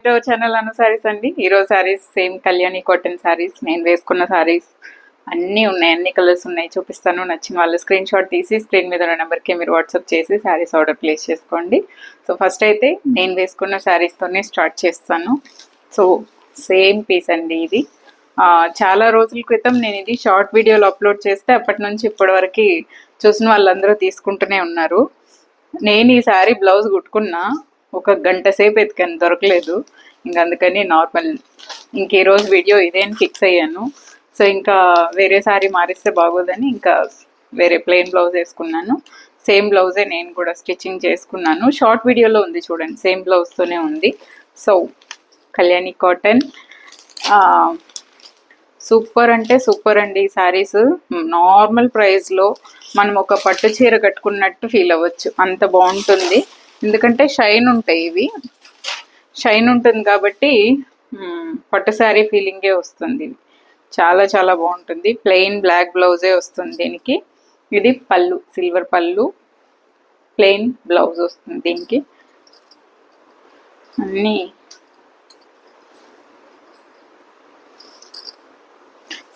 Channel అను సారీస్ అండి. ఈరోజు saris same Kalyani cotton saris, నేను వేసుకున్న సారీస్ అన్నీ ఉన్నాయి, అన్ని కలర్స్ ఉన్నాయి, చూపిస్తాను. నచ్చిన వాళ్ళు స్క్రీన్ షాట్ తీసి స్క్రీన్ మీద ఉన్న నెంబర్కి మీరు వాట్సాప్ చేసి సారీస్ ఆర్డర్ ప్లేస్ చేసుకోండి. సో ఫస్ట్ అయితే నేను వేసుకున్న సారీస్తోనే స్టార్ట్ చేస్తాను. సో సేమ్ పీస్ అండి ఇది. చాలా రోజుల క్రితం నేను ఇది షార్ట్ వీడియోలో అప్లోడ్ చేస్తే అప్పటి నుంచి ఇప్పటి వరకు చూసిన వాళ్ళందరూ తీసుకుంటూనే ఉన్నారు. నేను ఈ సారీ బ్లౌజ్ కుట్టుకున్నా, ఒక గంట సేపు ఎతికాను, దొరకలేదు. ఇంకా అందుకని నార్మల్ ఇంక ఈరోజు వీడియో ఇదేని ఫిక్స్ అయ్యాను. సో ఇంకా వేరే సారీ మారిస్తే బాగోదని ఇంకా వేరే ప్లెయిన్ బ్లౌజ్ వేసుకున్నాను. సేమ్ బ్లౌజే నేను కూడా స్టిచ్చింగ్ చేసుకున్నాను. షార్ట్ వీడియోలో ఉంది చూడండి, సేమ్ బ్లౌజ్తోనే ఉంది. సో కళ్యాణి కాటన్ సూపర్ అంటే సూపర్ అండి. ఈ శారీస్ నార్మల్ ప్రైస్లో మనం ఒక పట్టు చీర కట్టుకున్నట్టు ఫీల్ అవ్వచ్చు, అంత బాగుంటుంది. ఎందుకంటే షైన్ ఉంటాయి, ఇవి షైన్ ఉంటుంది కాబట్టి పట్టు శారీ ఫీలింగే వస్తుంది. చాలా చాలా బాగుంటుంది. ప్లెయిన్ బ్లాక్ బ్లౌజే వస్తుంది దీనికి. ఇది పళ్ళు, సిల్వర్ పళ్ళు, ప్లెయిన్ బ్లౌజ్ వస్తుంది దీనికి. అన్నీ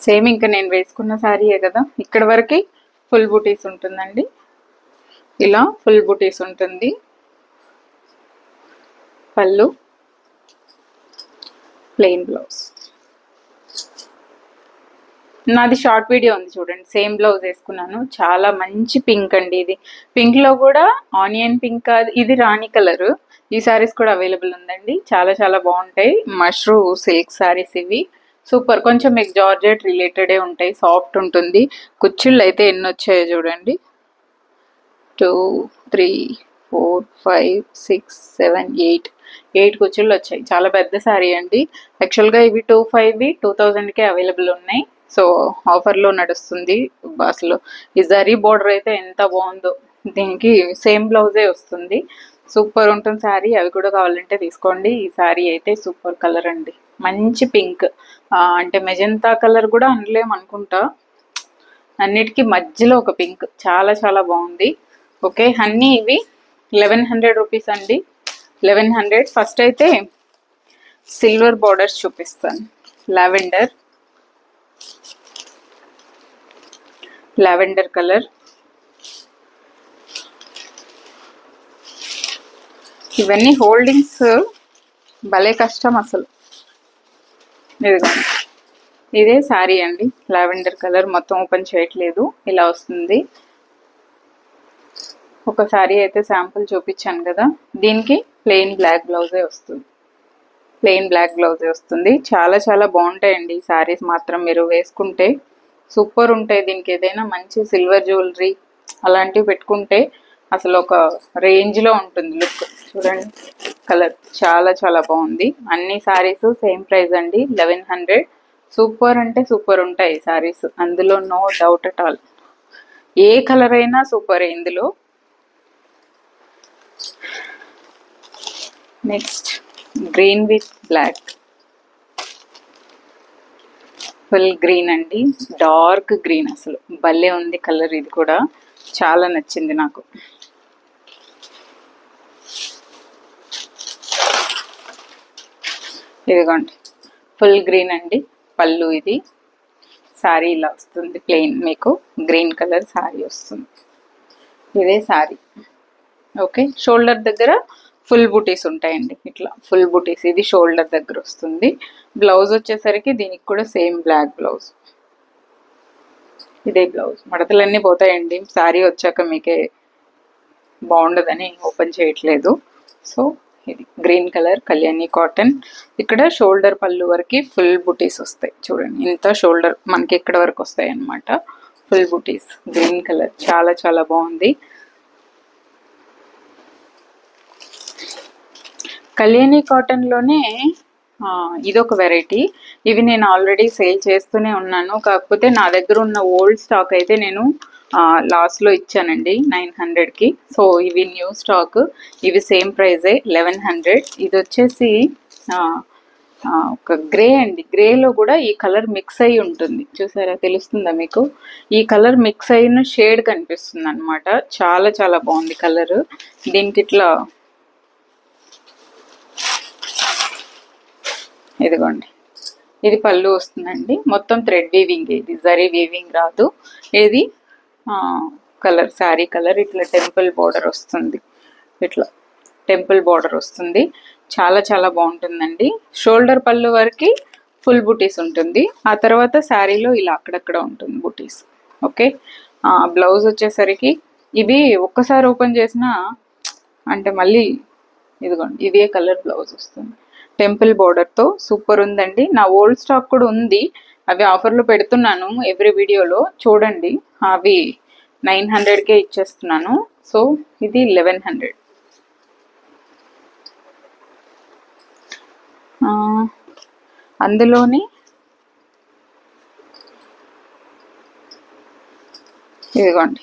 సేమ్ ఇంకా నేను వేసుకున్న శారీయే కదా. ఇక్కడ వరకు ఫుల్ బుటీస్ ఉంటుందండి, ఇలా ఫుల్ బుటీస్ ఉంటుంది. పళ్ళు, ప్లెయిన్ బ్లౌజ్. నాది షార్ట్ వీడియో ఉంది చూడండి, సేమ్ బ్లౌజ్ వేసుకున్నాను. చాలా మంచి పింక్ అండి ఇది. పింక్లో కూడా ఆనియన్ పింక్, ఇది రాణి కలర్. ఈ శారీస్ కూడా అవైలబుల్ ఉందండి, చాలా చాలా బాగుంటాయి. మష్రూ సిల్క్ శారీస్ ఇవి. సూపర్. కొంచెం మీకు జార్జెట్ రిలేటెడే ఉంటాయి, సాఫ్ట్ ఉంటుంది. కుచ్చిళ్ళు అయితే ఎన్ని వచ్చాయో చూడండి, 2, 3, 4, 5, 6, 7, 8 కుచ్చిళ్ళు వచ్చాయి. చాలా పెద్ద శారీ అండి. యాక్చువల్గా ఇవి 2500, 2000కే అవైలబుల్ ఉన్నాయి. సో ఆఫర్లో నడుస్తుంది. అసలు ఈ జరీ బోర్డర్ అయితే ఎంత బాగుందో. దీనికి సేమ్ బ్లౌజే వస్తుంది. సూపర్ ఉంటుంది శారీ. అవి కూడా కావాలంటే తీసుకోండి. ఈ శారీ అయితే సూపర్ కలర్ అండి, మంచి పింక్. అంటే మెజంతా కలర్ కూడా అనలేం అనుకుంటా, అన్నిటికీ మధ్యలో ఒక పింక్. చాలా చాలా బాగుంది. ఓకే, అన్నీ ఇవి 1100 రూపీస్ అండి, 1100. ఫస్ట్ అయితే సిల్వర్ బార్డర్స్ చూపిస్తాను. Lavender colour. ఇవన్నీ హోల్డింగ్స్ భలే కష్టం అసలు. ఇదే శారీ అండి, లావెండర్ కలర్. మొత్తం ఓపెన్ చేయట్లేదు, ఇలా వస్తుంది. ఒక శారీ అయితే శాంపుల్ చూపించాను కదా, దీనికి ప్లెయిన్ బ్లాక్ బ్లౌజే వస్తుంది. చాలా చాలా బాగుంటాయండి ఈ శారీస్ మాత్రం. మీరు వేసుకుంటే సూపర్ ఉంటాయి. దీనికి ఏదైనా మంచి సిల్వర్ జ్యువెలరీ అలాంటివి పెట్టుకుంటే అసలు ఒక రేంజ్లో ఉంటుంది లుక్. చూడండి కలర్ చాలా చాలా బాగుంది. అన్ని శారీస్ సేమ్ ప్రైస్ అండి, 1100. సూపర్ అంటే సూపర్ ఉంటాయి శారీస్, అందులో నో డౌట్ అట్ ఆల్. ఏ కలర్ అయినా సూపర్ ఇందులో. Next green with black, full green అండి, డార్క్ గ్రీన్. అసలు భలే ఉంది కలర్. ఇది కూడా చాలా నచ్చింది నాకు. ఇదిగోండి ఫుల్ గ్రీన్ అండి, పళ్ళు. ఇది శారీ ఇలా వస్తుంది, ప్లెయిన్ మీకు గ్రీన్ కలర్ శారీ వస్తుంది. ఇదే శారీ. ఓకే, షోల్డర్ దగ్గర ఫుల్ బుటీస్ ఉంటాయండి, ఇట్లా ఫుల్ బుటీస్. ఇది షోల్డర్ దగ్గర వస్తుంది. బ్లౌజ్ వచ్చేసరికి దీనికి కూడా సేమ్ బ్లాక్ బ్లౌజ్. ఇదే బ్లౌజ్. మడతలన్నీ పోతాయండి శారీ వచ్చాక, మీకే బాగుండదని ఓపెన్ చేయట్లేదు. సో ఇది గ్రీన్ కలర్ కళ్యాణి కాటన్. ఇక్కడ షోల్డర్ పళ్ళు వరకు ఫుల్ బుటీస్ వస్తాయి చూడండి. ఇంత షోల్డర్ మనకి ఇక్కడ వరకు వస్తాయి అన్నమాట, ఫుల్ బుటీస్. గ్రీన్ కలర్ చాలా చాలా బాగుంది. కళ్యాణి కాటన్లోనే ఇదొక వెరైటీ. ఇవి నేను ఆల్రెడీ సేల్ చేస్తూనే ఉన్నాను, కాకపోతే నా దగ్గర ఉన్న ఓల్డ్ స్టాక్ అయితే నేను లాస్ట్లో ఇచ్చానండి 900కి. సో ఇవి న్యూ స్టాక్, ఇవి సేమ్ ప్రైజే 1100. ఇది వచ్చేసి ఒక గ్రే అండి. గ్రేలో కూడా ఈ కలర్ మిక్స్ అయి ఉంటుంది, చూసారా, తెలుస్తుందా మీకు? ఈ కలర్ మిక్స్ అయిన షేడ్ కనిపిస్తుంది అనమాట. చాలా చాలా బాగుంది కలర్. దీనికి ఇట్లా ఇదిగోండి, ఇది పళ్ళు వస్తుందండి. మొత్తం థ్రెడ్ వీవింగ్, ఇది జరీ వీవింగ్ రాదు. ఇది కలర్, శారీ కలర్ ఇట్లా టెంపుల్ బోర్డర్ వస్తుంది. ఇట్లా టెంపుల్ బోర్డర్ వస్తుంది. చాలా చాలా బాగుంటుందండి. షోల్డర్ పళ్ళు వరకు ఫుల్ బుటీస్ ఉంటుంది. ఆ తర్వాత శారీలో ఇలా అక్కడక్కడ ఉంటుంది బుటీస్. ఓకే, బ్లౌజ్ వచ్చేసరికి ఇవి ఒక్కసారి ఓపెన్ చేసినా అంటే మళ్ళీ ఇదిగోండి ఇదే కలర్ బ్లౌజ్ వస్తుంది. టెంపుల్ బోర్డర్తో సూపర్ ఉందండి. నా ఓల్డ్ స్టాక్ కూడా ఉంది, అవి ఆఫర్లో పెడుతున్నాను ఎవ్రీ వీడియోలో చూడండి. అవి 900కే ఇచ్చేస్తున్నాను. సో ఇది 1100. అందులోని ఇదిగోండి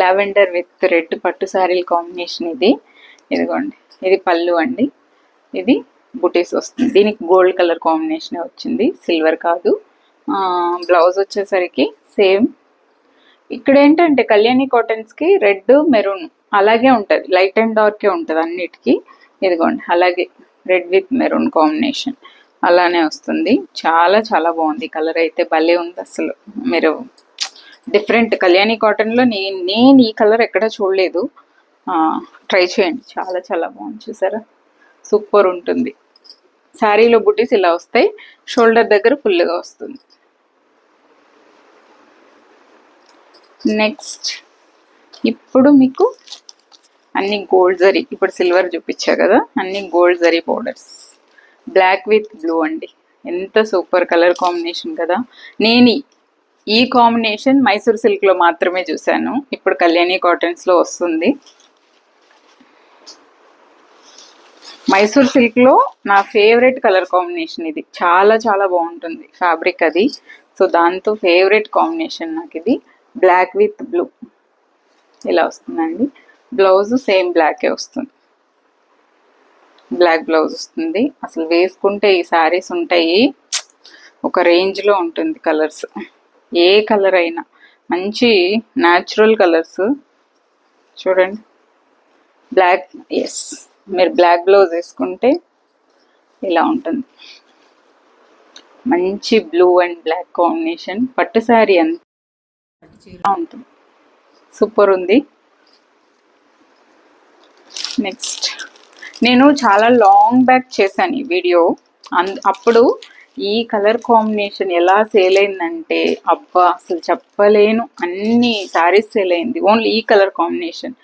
లావెండర్ విత్ రెడ్ పట్టు శారీల కాంబినేషన్ ఇది. ఇదిగోండి, ఇది పళ్ళు అండి. ఇది బుటీస్ వస్తుంది. దీనికి గోల్డ్ కలర్ కాంబినేషన్ వచ్చింది, సిల్వర్ కాదు. బ్లౌజ్ వచ్చేసరికి సేమ్. ఇక్కడ ఏంటంటే కళ్యాణి కాటన్స్కి రెడ్ మెరూన్ అలాగే ఉంటుంది, లైట్ అండ్ డార్కే ఉంటుంది అన్నిటికీ. ఇదిగోండి అలాగే రెడ్ విత్ మెరూన్ కాంబినేషన్ అలానే వస్తుంది. చాలా చాలా బాగుంది. కలర్ అయితే భలే ఉంది అసలు. మీరు డిఫరెంట్ కళ్యాణి కాటన్లో నేను ఈ కలర్ ఎక్కడ చూడలేదు. ట్రై చేయండి, చాలా చాలా బాగుంది. చూసారా, సూపర్ ఉంటుంది. శారీలో బుటీస్ ఇలా వస్తాయి, షోల్డర్ దగ్గర ఫుల్గా వస్తుంది. నెక్స్ట్ ఇప్పుడు మీకు అన్ని గోల్డ్ జరీ, ఇప్పుడు సిల్వర్ చూపించా కదా, అన్ని gold zari borders, black with blue అండి. ఎంత సూపర్ కలర్ కాంబినేషన్ కదా. నేను ఈ కాంబినేషన్ మైసూర్ సిల్క్లో మాత్రమే చూశాను, ఇప్పుడు కళ్యాణి కాటన్స్లో వస్తుంది. మైసూర్ సిల్క్లో నా ఫేవరెట్ కలర్ కాంబినేషన్ ఇది. చాలా చాలా బాగుంటుంది ఫ్యాబ్రిక్ అది. సో దాంతో ఫేవరెట్ కాంబినేషన్ నాకు ఇది. బ్లాక్ విత్ బ్లూ ఇలా వస్తుందండి. బ్లౌజ్ సేమ్ బ్లాకే వస్తుంది, బ్లాక్ బ్లౌజ్ వస్తుంది. అసలు వేసుకుంటే ఈ శారీస్ ఉంటాయి ఒక రేంజ్లో ఉంటుంది. కలర్స్ ఏ కలర్ అయినా మంచి న్యాచురల్ కలర్స్. చూడండి బ్లాక్, ఎస్, మీరు బ్లాక్ బ్లౌజ్ వేసుకుంటే ఇలా ఉంటుంది. మంచి బ్లూ అండ్ బ్లాక్ కాంబినేషన్, పట్టు శారీ అంత ఉంటుంది, సూపర్ ఉంది. నెక్స్ట్ నేను చాలా లాంగ్ బ్యాక్ చేశాను ఈ వీడియో. అప్పుడు ఈ కలర్ కాంబినేషన్ ఎలా సేల్ అయిందంటే అబ్బా అసలు చెప్పలేను. అన్ని శారీస్ సేల్ అయింది ఓన్లీ ఈ colour combination,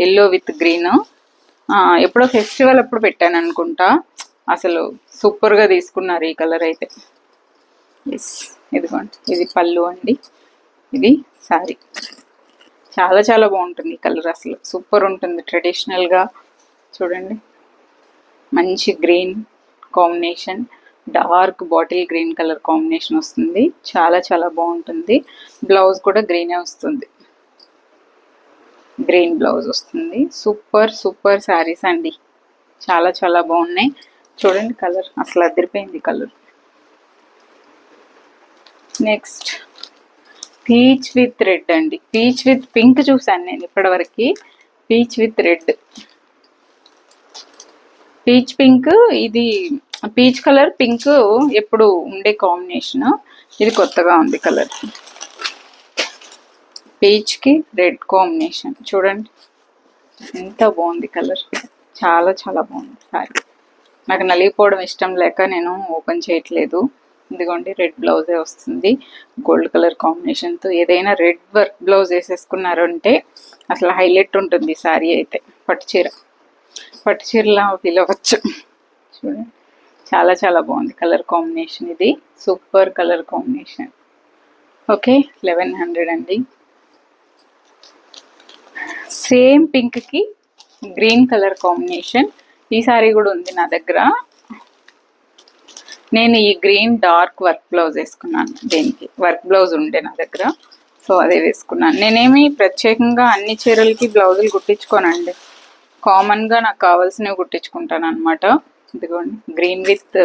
yellow with green. ఎప్పుడో ఫెస్టివల్ అప్పుడు పెట్టాను అనుకుంటా. అసలు సూపర్గా తీసుకున్నారు ఈ కలర్ అయితే. ఎస్, ఇదిగోండి, ఇది పళ్ళు అండి, ఇది శారీ. చాలా చాలా బాగుంటుంది ఈ కలర్, అసలు సూపర్ ఉంటుంది. ట్రెడిషనల్గా చూడండి, మంచి green combination, dark bottle green colour combination వస్తుంది. చాలా చాలా బాగుంటుంది. బ్లౌజ్ కూడా గ్రీనే వస్తుంది, గ్రీన్ బ్లౌజ్ వస్తుంది. సూపర్ సూపర్ శారీస్ అండి, చాలా చాలా బాగున్నాయి. చూడండి కలర్ అసలు అదిరిపోయింది colour. Next peach with red అండి. పీచ్ విత్ పింక్ చూసాను నేను ఇప్పటివరకు. Peach with red, peach pink, ఇది పీచ్ కలర్ పింక్ ఎప్పుడు ఉండే కాంబినేషన్, ఇది కొత్తగా ఉంది కలర్. పీచ్కి రెడ్ కాంబినేషన్ చూడండి ఎంత బాగుంది కలర్, చాలా చాలా బాగుంది సారీ. నాకు నలిగిపోవడం ఇష్టం లేక నేను ఓపెన్ చేయట్లేదు. ఇదిగోండి రెడ్ బ్లౌజే వస్తుంది గోల్డ్ కలర్ కాంబినేషన్తో. ఏదైనా రెడ్ వర్క్ బ్లౌజ్ వేసేసుకున్నారంటే అసలు హైలైట్ ఉంటుంది శారీ అయితే. పట్టు చీరలా ఫీల్ అవ్వచ్చు. చూడండి చాలా చాలా బాగుంది కలర్ కాంబినేషన్, ఇది సూపర్ కలర్ కాంబినేషన్. ఓకే 1100 అండి. సేమ్ పింక్కి గ్రీన్ కలర్ కాంబినేషన్ ఈ సారీ కూడా ఉంది నా దగ్గర. నేను ఈ గ్రీన్ డార్క్ వర్క్ బ్లౌజ్ వేసుకున్నాను, దీనికి వర్క్ బ్లౌజ్ ఉండే నా దగ్గర, సో అదే వేసుకున్నాను. నేనేమి ప్రత్యేకంగా అన్ని చీరలకి బ్లౌజులు కుట్టించుకోనండి, కామన్గా నాకు కావాల్సినవి కుట్టించుకుంటాను అనమాట. ఇదిగోండి గ్రీన్ విత్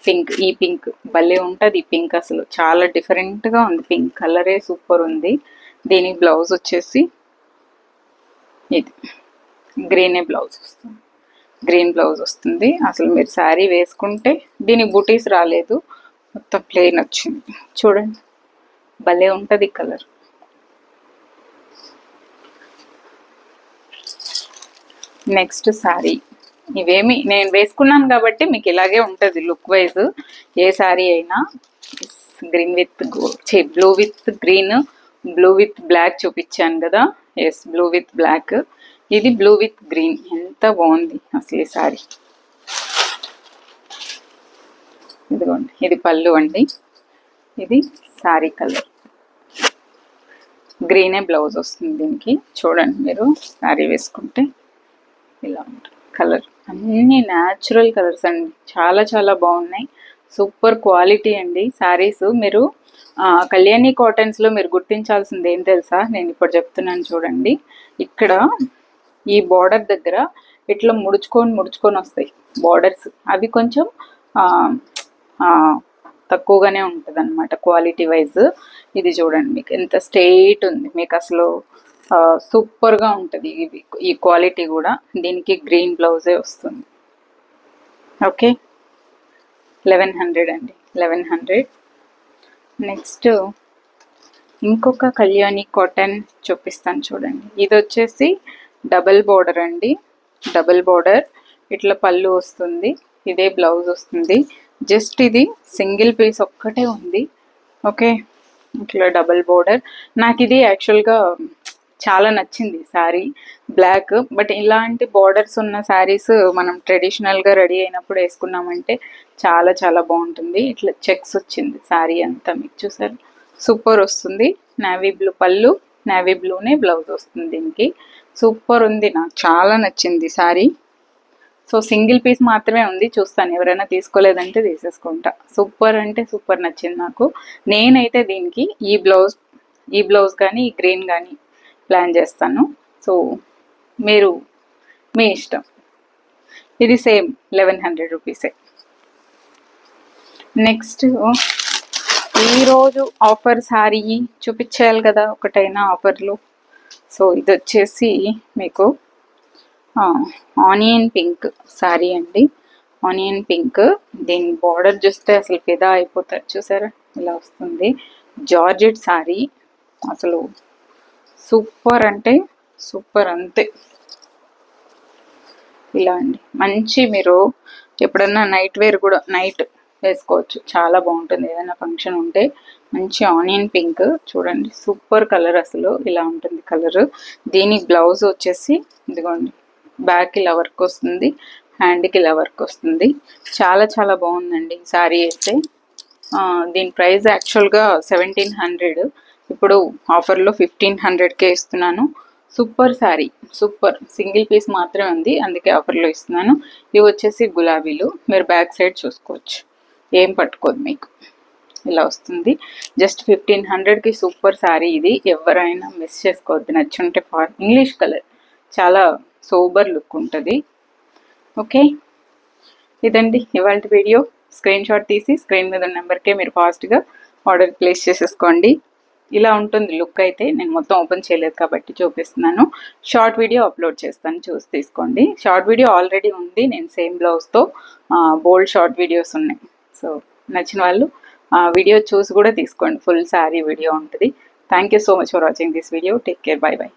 పింక్, ఈ పింక్ భలే ఉంటుంది. ఈ పింక్ అసలు చాలా డిఫరెంట్గా ఉంది, పింక్ కలరే సూపర్ ఉంది. దీనికి బ్లౌజ్ వచ్చేసి ఇది గ్రీనే బ్లౌజ్ వస్తుంది. గ్రీన్ బ్లౌజ్ వస్తుంది. అసలు మీరు శారీ వేసుకుంటే దీనికి బుటీస్ రాలేదు, మొత్తం ప్లెయిన్ వచ్చింది. చూడండి భలే ఉంటుంది కలర్. నెక్స్ట్ శారీ, ఇవేమి నేను వేసుకున్నాను కాబట్టి మీకు ఇలాగే ఉంటుంది లుక్ వైజ్ ఏ శారీ అయినా. Green with blue with green, blue with black చూపించాను కదా. Yes, blue with black. ఇది బ్లూ విత్ గ్రీన్. ఎంత బాగుంది అసలు ఈ శారీ. ఇదిగోండి, ఇది పళ్ళు అండి. ఇది శారీ కలర్. గ్రీనే బ్లౌజ్ వస్తుంది దీనికి. చూడండి మీరు శారీ వేసుకుంటే ఇలా ఉంటుంది కలర్. అన్నీ న్యాచురల్ కలర్స్ అండి, చాలా చాలా బాగున్నాయి. సూపర్ క్వాలిటీ అండి శారీస్. మీరు కళ్యాణి కాటన్స్లో మీరు గుర్తించాల్సింది ఏం తెలుసా, నేను ఇప్పుడు చెప్తున్నాను చూడండి. ఇక్కడ ఈ బార్డర్ దగ్గర ఇట్లా ముడుచుకొని వస్తాయి బార్డర్స్. అవి కొంచెం తక్కువగానే ఉంటుంది అనమాట క్వాలిటీ వైజ్. ఇది చూడండి మీకు ఎంత స్ట్రెయిట్ ఉంది, మీకు అసలు సూపర్గా ఉంటుంది ఈ క్వాలిటీ కూడా. దీనికి గ్రీన్ బ్లౌజే వస్తుంది. ఓకే, 1100 అండి, 1100. నెక్స్ట్ ఇంకొక కళ్యాణి కాటన్ చూపిస్తాను చూడండి. ఇది వచ్చేసి డబల్ బోర్డర్ అండి, డబల్ బోర్డర్. ఇట్లా పళ్ళు వస్తుంది, ఇదే బ్లౌజ్ వస్తుంది. జస్ట్ ఇది సింగిల్ పీస్ ఒక్కటే ఉంది. ఓకే, ఇట్లా డబల్ బోర్డర్. నాకు ఇది యాక్చువల్గా చాలా నచ్చింది శారీ, బ్లాక్. బట్ ఇలాంటి బార్డర్స్ ఉన్న శారీస్ మనం ట్రెడిషనల్గా రెడీ అయినప్పుడు వేసుకున్నామంటే చాలా చాలా బాగుంటుంది. ఇట్లా చెక్స్ వచ్చింది శారీ అంతా, మీకు చూసారు సూపర్ వస్తుంది. నేవీ బ్లూ పళ్ళు, నేవీ బ్లూనే బ్లౌజ్ వస్తుంది దీనికి. సూపర్ ఉంది, నాకు చాలా నచ్చింది శారీ. సో సింగిల్ పీస్ మాత్రమే ఉంది, చూస్తాను ఎవరైనా తీసుకోలేదంటే తీసేసుకుంటా. సూపర్ అంటే సూపర్ నచ్చింది నాకు. నేనైతే దీనికి ఈ బ్లౌజ్ కానీ ఈ గ్రీన్ కానీ ప్లాన్ చేస్తాను. సో మీరు మీ ఇష్టం. ఇది సేమ్ 1100 రూపీసే. నెక్స్ట్ ఈరోజు ఆఫర్ శారీ చూపించేయాలి కదా ఒకటైనా ఆఫర్లు. సో ఇది వచ్చేసి మీకు ఆనియన్ పింక్ శారీ అండి, ఆనియన్ పింక్. దీని బార్డర్ చూస్తే అసలు ఫిదా అయిపోతారు, చూసారా ఇలా వస్తుంది. జార్జెట్ శారీ, అసలు సూపర్ అంటే సూపర్ అంతే. ఇలా అండి, మంచి మీరు ఎప్పుడన్నా నైట్ వేర్ కూడా నైట్ వేసుకోవచ్చు, చాలా బాగుంటుంది. ఏదైనా ఫంక్షన్ ఉంటే మంచి ఆనియన్ పింక్ చూడండి, సూపర్ కలర్. అసలు ఇలా ఉంటుంది కలర్. దీని బ్లౌజ్ వచ్చేసి ఇదిగోండి, బ్యాక్ ఇలా వర్క్ వస్తుంది, హ్యాండ్కి ఇలా వర్క్ వస్తుంది. చాలా చాలా బాగుందండి శారీ అయితే. దీని ప్రైస్ యాక్చువల్గా 1700, ఇప్పుడు ఆఫర్లో 1500కే ఇస్తున్నాను. Super sari, super. Single piece మాత్రమే ఉంది, అందుకే ఆఫర్లో ఇస్తున్నాను. ఇవి వచ్చేసి గులాబీలు, మీరు బ్యాక్ సైడ్ చూసుకోవచ్చు, ఏం పట్టుకోదు మీకు, ఇలా వస్తుంది. జస్ట్ 1500కి సూపర్ శారీ ఇది. ఎవరైనా మిస్ చేసుకోవద్దు, నచ్చుంటే. ఇంగ్లీష్ కలర్, చాలా సూపర్ లుక్ ఉంటుంది. ఓకే, ఇదండి ఇవాళ వీడియో. స్క్రీన్ షాట్ తీసి స్క్రీన్ మీద ఉన్న నెంబర్కే మీరు ఫాస్ట్గా ఆర్డర్ ప్లేస్ చేసేసుకోండి. ఇలా ఉంటుంది లుక్ అయితే. నేను మొత్తం ఓపెన్ చేయలేదు కాబట్టి చూపిస్తున్నాను. షార్ట్ వీడియో అప్లోడ్ చేస్తాను, చూసి తీసుకోండి. షార్ట్ వీడియో ఆల్రెడీ ఉంది, నేను సేమ్ బ్లౌజ్తో బోల్డ్ షార్ట్ వీడియోస్ ఉన్నాయి. సో నచ్చిన వాళ్ళు వీడియో చూసి కూడా తీసుకోండి, ఫుల్ శారీ వీడియో ఉంటుంది. Thank you so much for watching this video. Take care, by by.